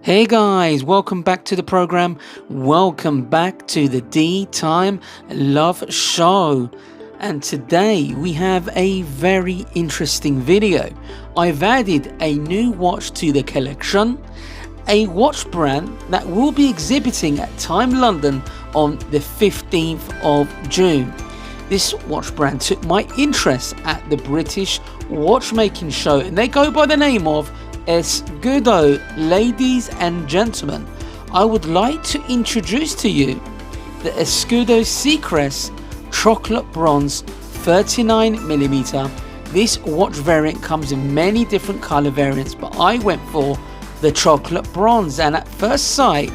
Hey guys, welcome back to the program. Welcome back to the D-Time Love Show. And today we have a very interesting video. I've added a new watch to the collection, a watch brand that will be exhibiting at Time London on the 15th of June. This watch brand took my interest at the British watchmaking show, and they go by the name of Escudo. Ladies and gentlemen, I would like to introduce to you the Escudo Seacrest chocolate bronze 39mm. This watch variant comes in many different color variants, but I went for the chocolate bronze. And at first sight,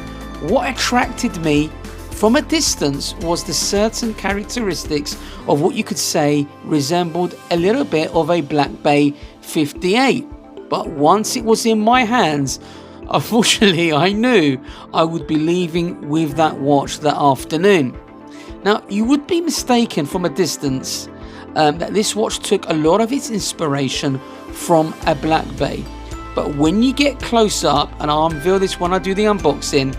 what attracted me from a distance was the certain characteristics of what you could say resembled a little bit of a Black Bay 58. But once it was in my hands, unfortunately I knew I would be leaving with that watch that afternoon. Now, you would be mistaken from a distance that this watch took a lot of its inspiration from a Black Bay. But when you get close up, and I'll unveil this when I do the unboxing,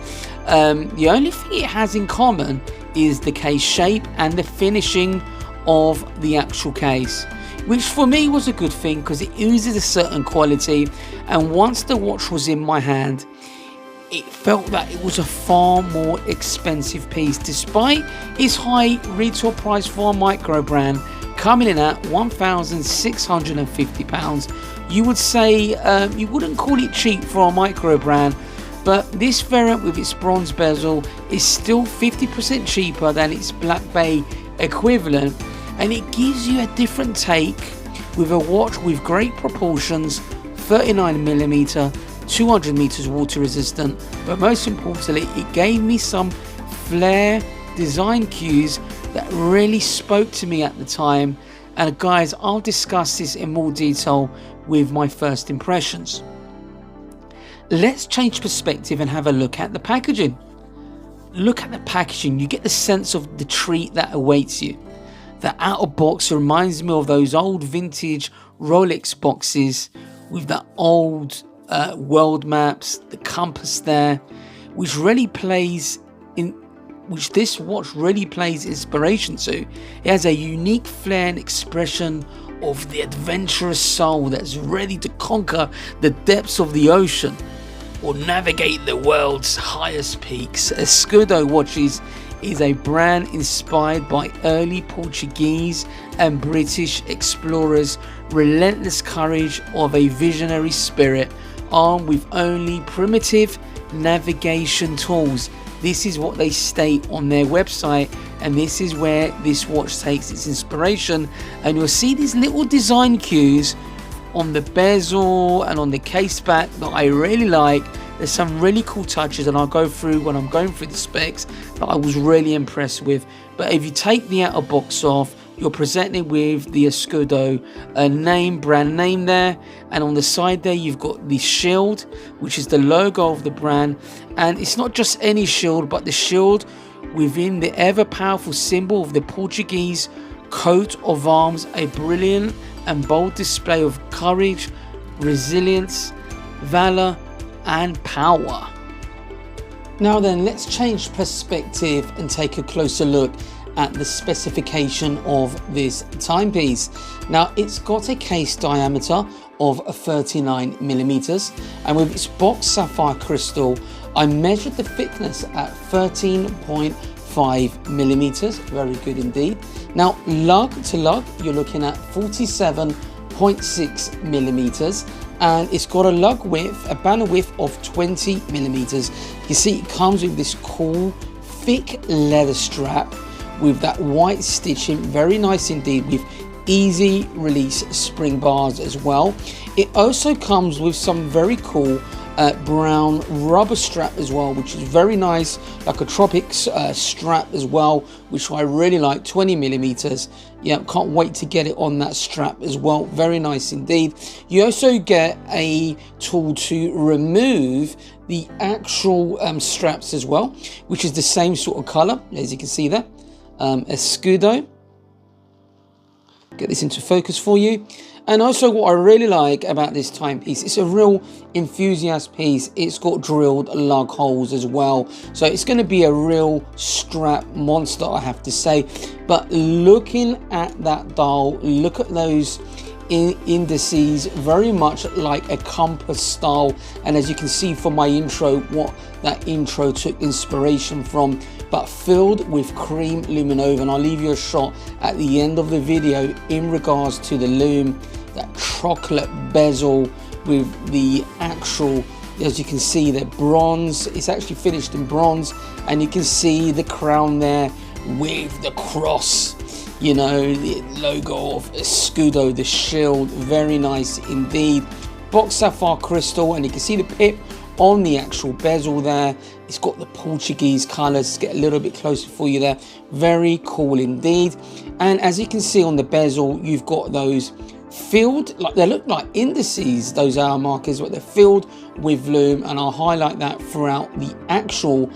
the only thing it has in common is the case shape and the finishing of the actual case, which for me was a good thing because it oozes a certain quality. And once the watch was in my hand, it felt that it was a far more expensive piece, despite its high retail price for a micro brand coming in at £1,650. You would say you wouldn't call it cheap for a micro brand, but this variant with its bronze bezel is still 50% cheaper than its Black Bay equivalent. And it gives you a different take with a watch with great proportions, 39mm, 200 meters water resistant, but most importantly, it gave me some flair design cues that really spoke to me at the time. And guys, I'll discuss this in more detail with my first impressions. Let's change perspective and have a look at the packaging. Look at the packaging, you get the sense of the treat that awaits you. The outer box reminds me of those old vintage Rolex boxes with the old world maps, the compass there, which this watch really plays inspiration to. It has a unique flair and expression of the adventurous soul that's ready to conquer the depths of the ocean or navigate the world's highest peaks. Escudo watches is a brand inspired by early Portuguese and British explorers' relentless courage of a visionary spirit, armed with only primitive navigation tools. This is what they state on their website, and this is where this watch takes its inspiration. And you'll see these little design cues on the bezel and on the case back that I really like. There's some really cool touches, and I'll go through when I'm going through the specs that I was really impressed with. But if you take the outer box off, you're presented with the Escudo brand name there, and on the side there you've got the shield, which is the logo of the brand. And it's not just any shield, but the shield within the ever powerful symbol of the Portuguese coat of arms, a brilliant and bold display of courage, resilience, valor and power. Now then, let's change perspective and take a closer look at the specification of this timepiece. Now, it's got a case diameter of 39mm, and with its box sapphire crystal, I measured the thickness at 13.5mm. Very good indeed. Now, lug to lug, you're looking at 47.6mm. and it's got a lug width, a banner width of 20 millimeters. You see it comes with this cool thick leather strap with that white stitching, very nice indeed, with easy release spring bars as well. It also comes with some very cool brown rubber strap as well, which is very nice, like a tropics strap as well, which I really like. 20 millimeters. Yeah, can't wait to get it on that strap as well. Very nice indeed. You also get a tool to remove the actual straps as well, which is the same sort of color as you can see there. Escudo. Get this into focus for you. And also what I really like about this timepiece, it's a real enthusiast piece. It's got drilled lug holes as well, so it's going to be a real strap monster, I have to say. But looking at that dial, look at those indices, very much like a compass style. And as you can see from my intro, what that intro took inspiration from, but filled with cream luminova. And I'll leave you a shot at the end of the video in regards to the loom, that chocolate bezel with the actual, as you can see, the bronze. It's actually finished in bronze, and you can see the crown there with the cross, you know, the logo of Escudo, the shield. Very nice indeed. Box sapphire crystal, and you can see the pip on the actual bezel there. It's got the Portuguese colors. Let's get a little bit closer for you there. Very cool indeed. And as you can see on the bezel, you've got those filled, like they look like indices, those hour markers, but they're filled with loom, and I'll highlight that throughout the actual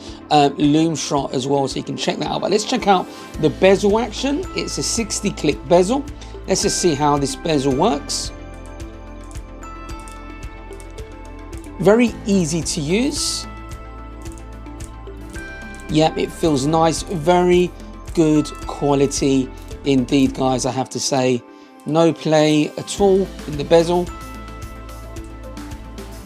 loom shot as well, so you can check that out. But let's check out the bezel action. It's a 60 click bezel. Let's just see how this bezel works. Very easy to use. Yep, it feels nice. Very good quality indeed, guys, I have to say. No play at all in the bezel.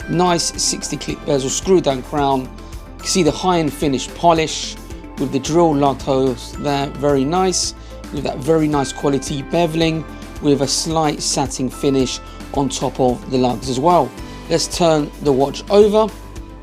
Nice 60 click bezel, screw down crown. You can see the high end finish polish with the drill lug holes there. Very nice, with that very nice quality beveling with a slight satin finish on top of the lugs as well. Let's turn the watch over,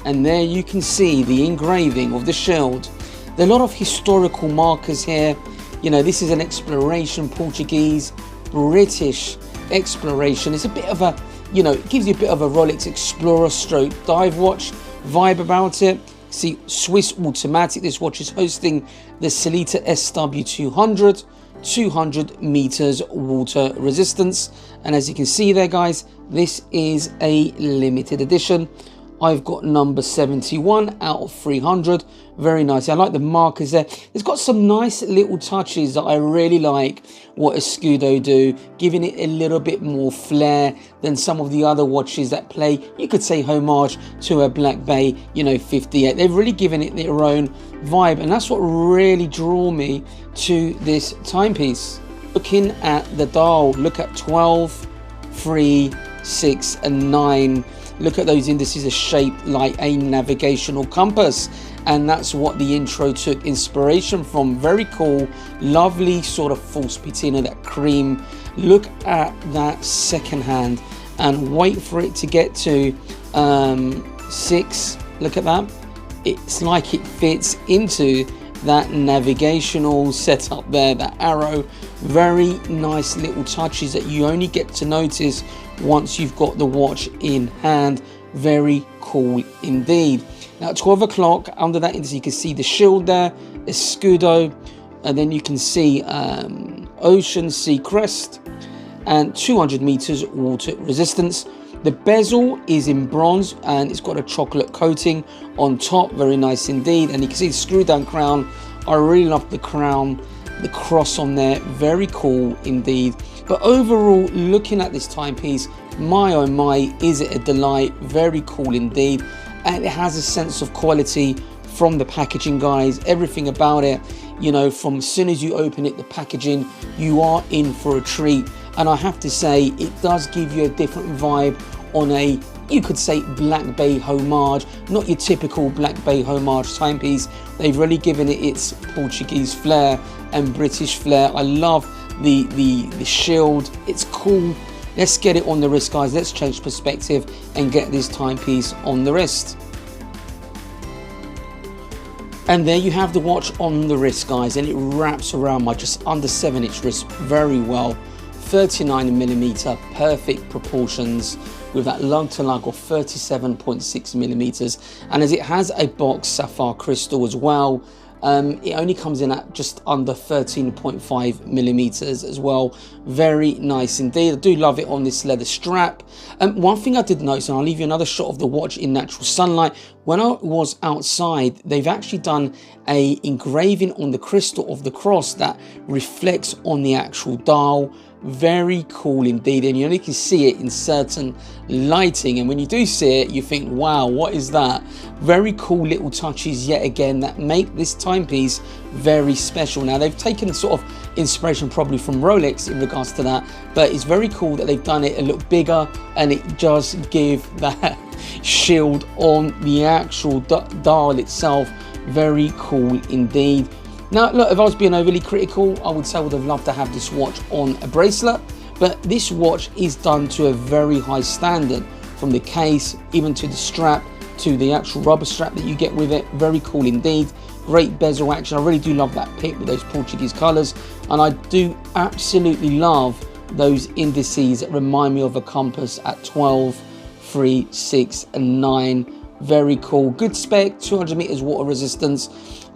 and there you can see the engraving of the shield. There are a lot of historical markers here. You know, this is an exploration, Portuguese, British exploration. It's a bit of a, you know, it gives you a bit of a Rolex Explorer stroke dive watch vibe about it. See, Swiss automatic. This watch is hosting the Sellita SW200, 200 meters water resistance. And as you can see there, guys, this is a limited edition. I've got number 71 out of 300. Very nice. I like the markers there. It's got some nice little touches that I really like what Escudo do, giving it a little bit more flair than some of the other watches that play, you could say, homage to a Black Bay, you know, 58. They've really given it their own vibe, and that's what really drew me to this timepiece. Looking at the dial, look at 12, 3, 6 and 9. Look at those indices are shaped like a navigational compass, and that's what the intro took inspiration from. Very cool, lovely sort of false patina, that cream. Look at that second hand, and wait for it to get to 6. Look at that. It's like it fits into that navigational setup there, that arrow. Very nice little touches that you only get to notice once you've got the watch in hand. Very cool indeed. Now at 12 o'clock, under that index, you can see the shield there, Escudo, and then you can see Ocean Seacrest and 200 meters water resistance. The bezel is in bronze, and it's got a chocolate coating on top. Very nice indeed. And you can see the screw down crown. I really love the crown, the cross on there. Very cool indeed. But overall, looking at this timepiece, my oh my, is it a delight. Very cool indeed. And it has a sense of quality from the packaging, guys. Everything about it, you know, from as soon as you open it, the packaging, you are in for a treat. And I have to say, it does give you a different vibe on a, you could say, Black Bay homage. Not your typical Black Bay homage timepiece. They've really given it its Portuguese flair and British flair. I love the shield. It's cool Let's get it on the wrist, guys. Let's change perspective and get this timepiece on the wrist. And there you have the watch on the wrist, guys, and it wraps around my just under 7-inch wrist very well. 39mm, perfect proportions, with that lug to lug of 37.6mm, and as it has a box sapphire crystal as well, it only comes in at just under 13.5mm as well. Very nice indeed. I do love it on this leather strap. One thing I did notice, and I'll leave you another shot of the watch in natural sunlight, when I was outside, they've actually done a engraving on the crystal of the cross that reflects on the actual dial. Very cool indeed, and you only can see it in certain lighting, and when you do see it you think, wow, what is that? Very cool little touches yet again that make this timepiece very special. Now they've taken sort of inspiration probably from Rolex in regards to that, but it's very cool that they've done it a little bigger, and it does give that shield on the actual dial itself. Very cool indeed. Now, look, if I was being overly critical, I would say I would have loved to have this watch on a bracelet, but this watch is done to a very high standard, from the case, even to the strap, to the actual rubber strap that you get with it. Very cool indeed. Great bezel action. I really do love that pick with those Portuguese colours, and I do absolutely love those indices that remind me of a compass at 12, 3, 6 and 9. Very cool. Good spec, 200 meters water resistance.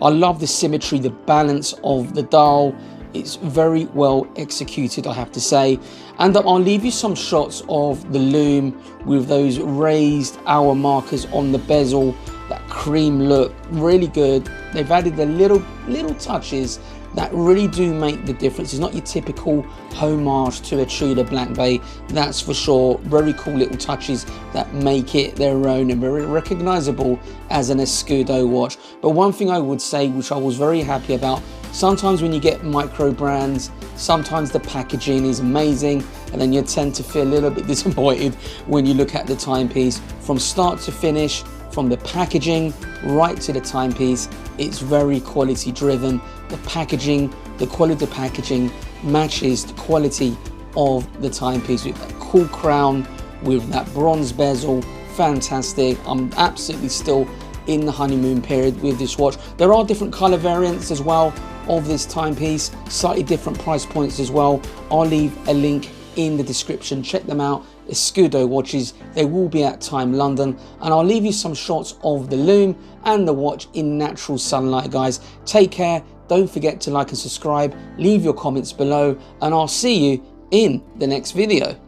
I love the symmetry, the balance of the dial. It's very well executed, I have to say. And I'll leave you some shots of the lume with those raised hour markers on the bezel, that cream look, really good. They've added the little touches that really do make the difference. It's not your typical homage to a Tudor Black Bay, that's for sure. Very cool little touches that make it their own and very recognizable as an Escudo watch. But one thing I would say, which I was very happy about, sometimes when you get micro brands, sometimes the packaging is amazing, and then you tend to feel a little bit disappointed when you look at the timepiece. From start to finish, from the packaging right to the timepiece, it's very quality driven. The packaging, the quality of the packaging matches the quality of the timepiece, with that cool crown, with that bronze bezel. Fantastic. I'm absolutely still in the honeymoon period with this watch. There are different color variants as well of this timepiece, slightly different price points as well. I'll leave a link in the description. Check them out. Escudo watches. They will be at Time London, and I'll leave you some shots of the lume and the watch in natural sunlight, guys. Take care. Don't forget to like and subscribe. Leave your comments below, and I'll see you in the next video.